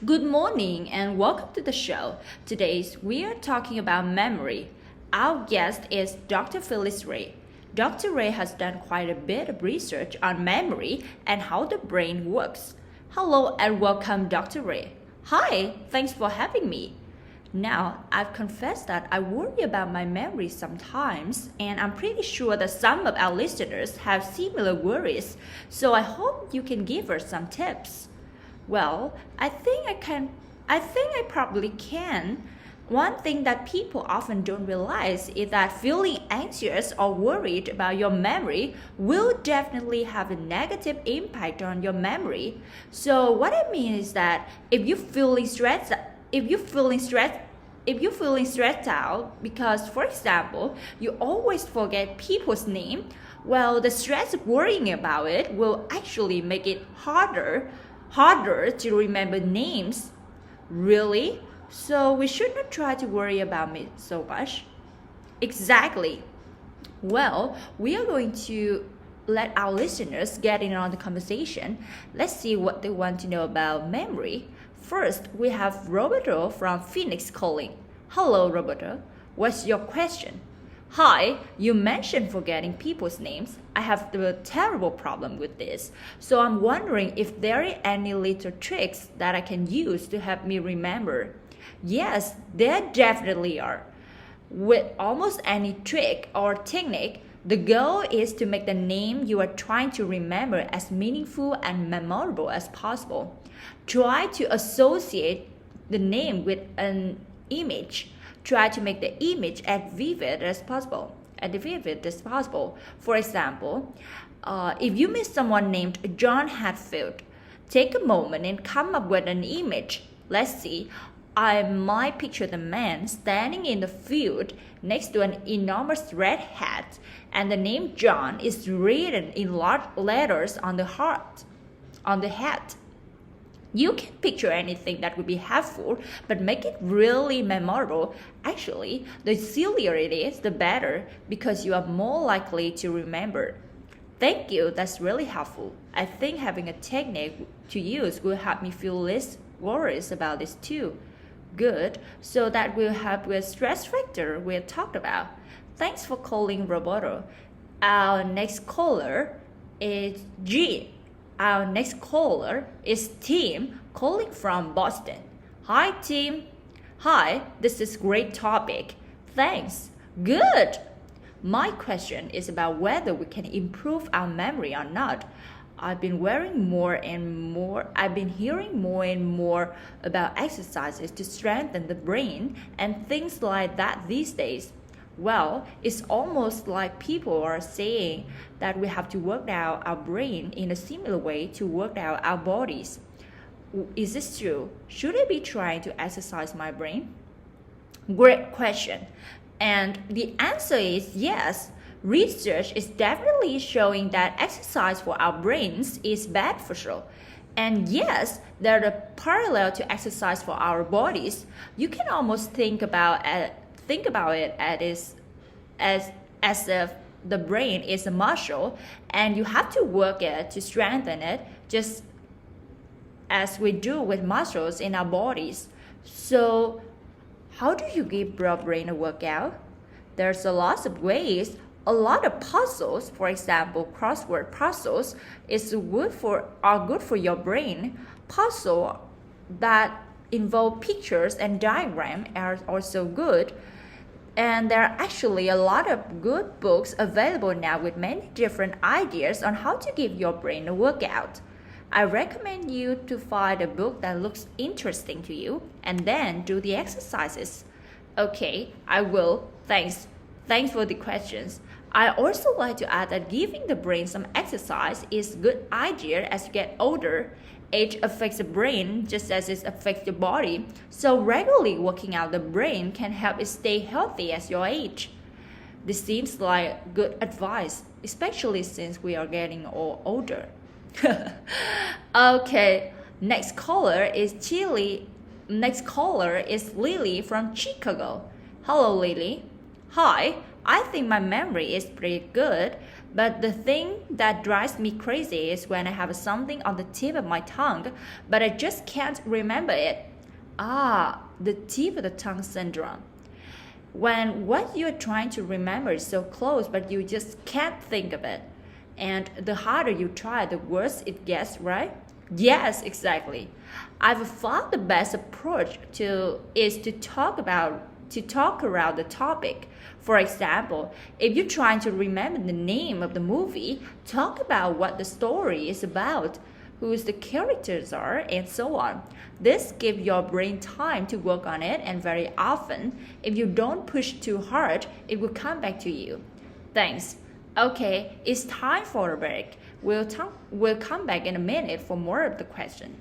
Good morning and welcome to the show. Today we are talking about memory. Our guest is Dr. Phyllis Ray. Dr. Ray has done quite a bit of research on memory and how the brain works. Hello and welcome, Dr. Ray. Hi, thanks for having me. Now, I've confessed that I worry about my memory sometimes, and I'm pretty sure that some of our listeners have similar worries, so I hope you can give us some tips. Well, I think I probably can. One thing that people often don't realize is that feeling anxious or worried about your memory will definitely have a negative impact on your memory. So what I mean is that if you're feeling stressed out because, for example, you always forget people's name, well, the stress of worrying about it will actually make it harder to remember names. Really? So we should not try to worry about it so much. Exactly. Well, we are going to let our listeners get in on the conversation. Let's see what they want to know about memory. First, we have Roberto from Phoenix calling. Hello, Roberto. What's your question? Hi, you mentioned forgetting people's names. I have a terrible problem with this. So I'm wondering if there are any little tricks that I can use to help me remember. Yes, there definitely are. With almost any trick or technique, the goal is to make the name you are trying to remember as meaningful and memorable as possible. Try to associate the name with an image. Try to make the image as vivid as possible. For example, if you meet someone named John Hatfield, take a moment and come up with an image. Let's see. I might picture the man standing in the field next to an enormous red hat, and the name John is written in large letters on the hat. You can picture anything that would be helpful, but make it really memorable. Actually, the sillier it is, the better, because you are more likely to remember. Thank you, that's really helpful. I think having a technique to use will help me feel less worries about this too. Good, so that will help with stress factor we talked about. Thanks for calling, Roberto. Our next caller is Jean. Our next caller is Tim calling from Boston. Hi, Tim. Hi, this is great topic. Thanks. Good. My question is about whether we can improve our memory or not. I've been hearing more and more about exercises to strengthen the brain and things like that these days. Well, it's almost like people are saying that we have to work out our brain in a similar way to work out our bodies. Is this true? Should I be trying to exercise my brain? Great question. And the answer is yes. Research is definitely showing that exercise for our brains is beneficial. And yes, there are parallel to exercise for our bodies. You can almost think about it as if the brain is a muscle and you have to work it to strengthen it, just as we do with muscles in our bodies. So how do you give your brain a workout? There's a lot of ways. A lot of puzzles, for example, crossword puzzles, are good for your brain. Puzzles that involve pictures and diagrams are also good. And there are actually a lot of good books available now with many different ideas on how to give your brain a workout. I recommend you to find a book that looks interesting to you and then do the exercises. Okay, I will. Thanks for the questions. I also like to add that giving the brain some exercise is a good idea as you get older. Age affects the brain just as it affects the body, so regularly working out the brain can help it stay healthy as you age. This seems like good advice, especially since we are getting all older. Okay, next caller is Lily from Chicago. Hello, Lily. Hi, I think my memory is pretty good, But the thing that drives me crazy is when I have something on the tip of my tongue, but I just can't remember it. Ah, the tip of the tongue syndrome. When what you're trying to remember is so close, but you just can't think of it. And the harder you try, the worse it gets, right? Yes, exactly. I've thought the best approach is to talk around the topic. For example, if you're trying to remember the name of the movie, talk about what the story is about, who the characters are, and so on. This gives your brain time to work on it, and very often, if you don't push too hard, it will come back to you. Thanks. Okay, it's time for a break. We'll come back in a minute for more of the question.